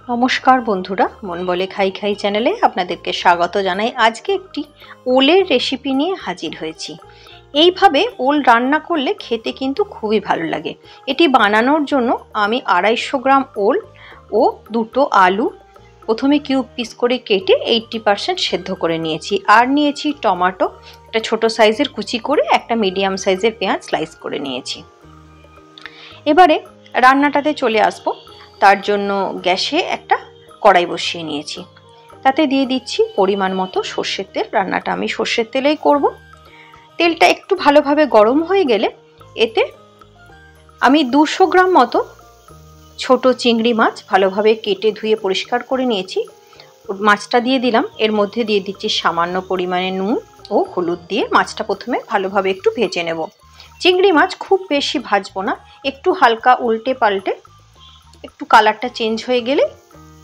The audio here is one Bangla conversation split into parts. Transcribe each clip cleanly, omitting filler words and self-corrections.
নমস্কার বন্ধুরা, মন বলে খাই খাই চ্যানেলে আপনাদেরকে স্বাগত জানাই। আজকে একটি ওলের রেসিপি নিয়ে হাজির হয়েছি। এইভাবে ওল রান্না করলে খেতে কিন্তু খুবই ভালো লাগে। এটি বানানোর জন্য আমি 250 গ্রাম ওল ও দুটো আলু প্রথমে কিউব পিস করে কেটে 80% সেদ্ধ করে নিয়েছি। আর নিয়েছি টমেটো, একটা ছোট সাইজের কুচি করে, একটা মিডিয়াম সাইজের পেঁয়াজ স্লাইস করে নিয়েছি। এবারে রান্নাটাতে চলে আসবো। তার জন্য গ্যাসে একটা কড়াই বসিয়ে নিয়েছি, তাতে দিয়ে দিচ্ছি পরিমাণ মতো সর্ষের তেল। রান্নাটা আমি সর্ষের তেলেই করব। তেলটা একটু ভালোভাবে গরম হয়ে গেলে এতে আমি 200 গ্রাম মতো ছোট চিংড়ি মাছ ভালোভাবে কেটে ধুয়ে পরিষ্কার করে নিয়েছি, মাছটা দিয়ে দিলাম। এর মধ্যে দিয়ে দিচ্ছি সামান্য পরিমাণে নুন ও হলুদ দিয়ে মাছটা প্রথমে ভালোভাবে একটু ভেজে নেব। চিংড়ি মাছ খুব বেশি ভাজবো না, একটু হালকা উল্টে পাল্টে একটু কালারটা চেঞ্জ হয়ে গেলে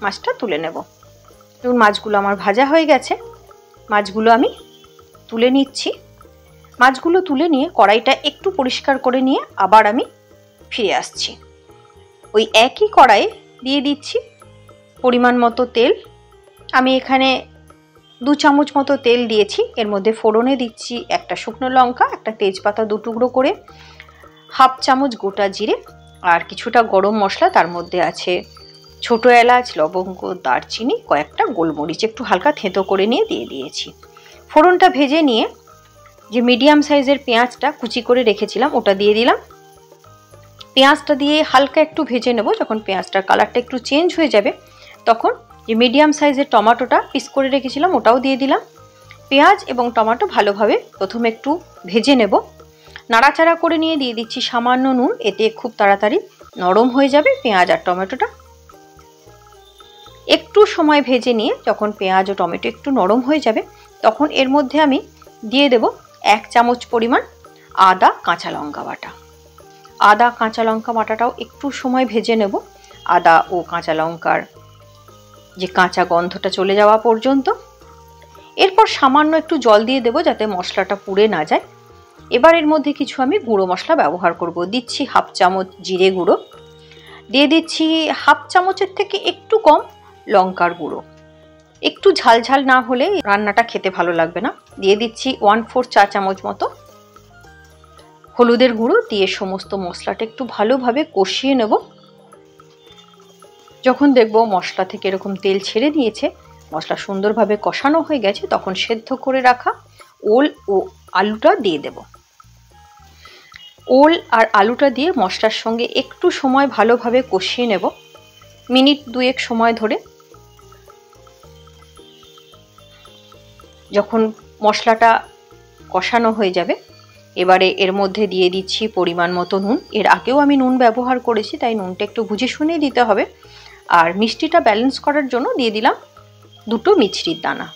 মাছটা তুলে নেব। এবং মাছগুলো আমার ভাজা হয়ে গেছে, মাছগুলো আমি তুলে নিচ্ছি। মাছগুলো তুলে নিয়ে কড়াইটা একটু পরিষ্কার করে নিয়ে আবার আমি ফিরে আসছি। ওই একই কড়াইয়ে দিয়ে দিচ্ছি পরিমাণ মতো তেল। আমি এখানে 2 চামচ মতো তেল দিয়েছি। এর মধ্যে ফোড়নে দিচ্ছি একটা শুকনো লঙ্কা, একটা তেজপাতা 2 টুকরো করে, 1/2 চামচ গোটা জিরে আর কিছুটা গরম মশলা। তার মধ্যে আছে ছোট এলাচ, লবঙ্গ, দারচিনি, কয়েকটা গোলমরিচ একটু হালকা থেঁতো করে নিয়ে দিয়ে দিয়েছি। ফোড়নটা ভেজে নিয়ে যে মিডিয়াম সাইজের পেঁয়াজটা কুচি করে রেখেছিলাম ওটা দিয়ে দিলাম। পেঁয়াজটা দিয়ে হালকা একটু ভেজে নেব। যখন পেঁয়াজটার কালারটা একটু চেঞ্জ হয়ে যাবে তখন যে মিডিয়াম সাইজের টমেটোটা পিস করে রেখেছিলাম ওটাও দিয়ে দিলাম। পেঁয়াজ এবং টমেটো ভালোভাবে প্রথমে একটু ভেজে নেব। নাড়াচাড়া করে নিয়ে দিয়ে দিচ্ছি সামান্য নুন, এতে খুব তাড়াতাড়ি নরম হয়ে যাবে পেঁয়াজ আর টমেটোটা। একটু সময় ভেজে নিয়ে যখন পেঁয়াজ ও টমেটো একটু নরম হয়ে যাবে তখন এর মধ্যে আমি দিয়ে দেব 1 চামচ পরিমাণ আদা কাঁচা লঙ্কা বাটা। আদা কাঁচা লঙ্কা বাটাটাও একটু সময় ভেজে নেব, আদা ও কাঁচা লঙ্কার যে কাঁচা গন্ধটা চলে যাওয়া পর্যন্ত। এরপর সামান্য একটু জল দিয়ে দেব যাতে মশলাটা পুড়ে না যায়। এবার এর মধ্যে কিছু আমি গুঁড়ো মশলা ব্যবহার করব। দিচ্ছি 1/2 চামচ জিরে গুঁড়ো, দিয়ে দিচ্ছি 1/2 চামচের থেকে একটু কম লঙ্কার গুঁড়ো। একটু ঝাল ঝাল না হলে রান্নাটা খেতে ভালো লাগবে না। দিয়ে দিচ্ছি 1/4 চা চামচ মতো হলুদের গুঁড়ো দিয়ে সমস্ত মশলাটা একটু ভালোভাবে কষিয়ে নেব। যখন দেখব মশলা থেকে এরকম তেল ছেড়ে দিয়েছে, মশলা সুন্দরভাবে কষানো হয়ে গেছে, তখন সেদ্ধ করে রাখা ওল ও আলুটা দিয়ে দেব। ওল আর আলুটা দিয়ে মশলার সঙ্গে একটু সময় ভালোভাবে কষিয়ে নেব, মিনিট 2 সময় ধরে। যখন মশলাটা কষানো হয়ে যাবে এবারে এর মধ্যে দিয়ে দিচ্ছি পরিমাণ মতো নুন। এর আগেও আমি নুন ব্যবহার করেছি, তাই নুনটা একটু বুঝে শুনে দিতে হবে। আর মিষ্টিটা ব্যালেন্স করার জন্য দিয়ে দিলাম 2 মিছরির দানা।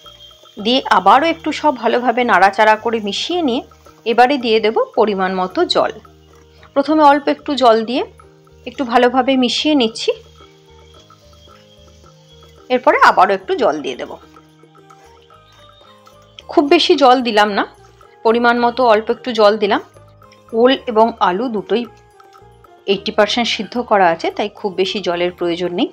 দিয়ে আবারও একটু সব ভালোভাবে নাড়াচাড়া করে মিশিয়ে নিয়ে এবারে দিয়ে দেব পরিমাণ মতো জল। প্রথমে অল্প একটু জল দিয়ে একটু ভালোভাবে মিশিয়ে নিচ্ছি, এরপরে আবারও একটু জল দিয়ে দেব। খুব বেশি জল দিলাম না, পরিমাণ মতো অল্প একটু জল দিলাম। ওল এবং আলু দুটোই 80% সিদ্ধ করা আছে, তাই খুব বেশি জলের প্রয়োজন নেই।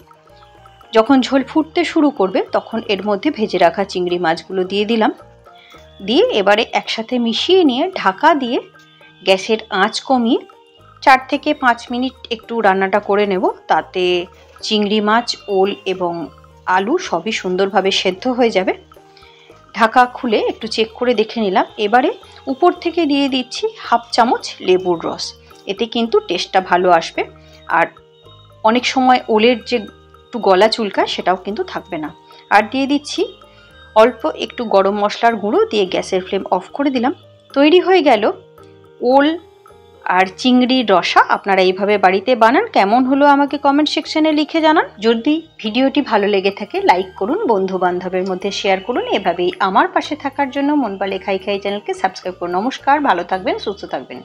যখন ঝোল ফুটতে শুরু করবে তখন এর মধ্যে ভেজে রাখা চিংড়ি মাছগুলো দিয়ে দিলাম। দিয়ে এবারে একসাথে মিশিয়ে নিয়ে ঢাকা দিয়ে গ্যাসের আঁচ কমিয়ে 4 থেকে 5 মিনিট একটু রান্নাটা করে নেব। তাতে চিংড়ি মাছ, ওল এবং আলু সবই সুন্দরভাবে সেদ্ধ হয়ে যাবে। ঢাকা খুলে একটু চেক করে দেখে নিলাম। এবারে উপর থেকে দিয়ে দিচ্ছি 1/2 চামচ লেবুর রস, এতে কিন্তু টেস্টটা ভালো আসবে। আর অনেক সময় ওলের যে একটু গলা চুলকায় সেটাও কিন্তু থাকবে না। আর দিয়ে দিচ্ছি অল্প একটু গরম মশলার গুঁড়ো, দিয়ে গ্যাসের ফ্লেম অফ করে দিলাম। তৈরি হয়ে গেল ওল আর চিংড়ির রসা। আপনারা এইভাবে বাড়িতে বানান। কেমন হলো আমাকে কমেন্ট সেকশনে লিখে জানান। যদি ভিডিওটি ভালো লেগে থাকে লাইক করুন, বন্ধু বান্ধবের মধ্যে শেয়ার করুন। এভাবেই আমার পাশে থাকার জন্য মন বলে খাই খাই চ্যানেলকে সাবস্ক্রাইব করুন। নমস্কার, ভালো থাকবেন, সুস্থ থাকবেন।